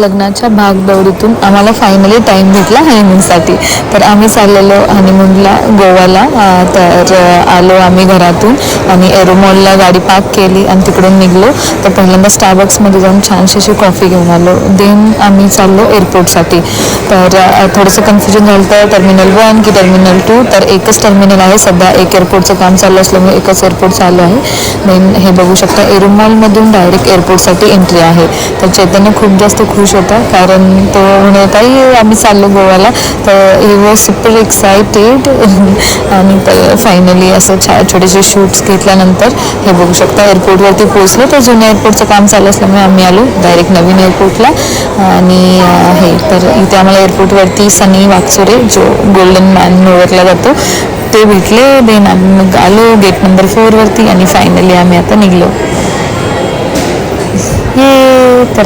लग्नाच्या भागदौडीतून आम्हाला finally time भेटला हनीमूनसाठी. तर आम्ही चाललेलो हनीमूनला गोव्याला. तर आलो आम्ही घरातून आणि एरो मॉलला गाडी पार्क केली आणि तिकडून निघलो. तर पहिल्यांदा स्टारबक्समध्ये जाऊन छानशी अशी कॉफी घेऊन आलो. देन आम्ही चाललो एअरपोर्टसाठी. तर थोडंसं कन्फ्युजन झालं तर टर्मिनल 1 की टर्मिनल 2. तर एकच टर्मिनल आहे सध्या. एक एअरपोर्टचं काम चालू असल्यामुळे एकच एअरपोर्ट चालू आहे. देन हे बघू शकता एरो मॉलमधून डायरेक्ट एअरपोर्टसाठी एंट्री आहे. तर चैतन्य खूप जास्त खुश होता कारण तो म्हणत आहे आम्ही चाललो गोव्याला. तर ही वॉज सुपर एक्सायटेड. आणि तर फायनली असं छोटेसे शूट्स घेतल्यानंतर हे बघू शकता एअरपोर्टवरती पोहोचलो. तर जुन्या एअरपोर्टचं काम चालू असल्यामुळे आम्ही आलो डायरेक्ट नवीन एअरपोर्टला. आणि हे तर इथे आम्हाला एअरपोर्टवरती सनी वाकचोरे जो गोल्डन मॅन ओळखला जातो ते भेटले. देन आम्ही मग आलो गेट नंबर 4 वरती आणि फायनली आम्ही आता निघलो. हे तर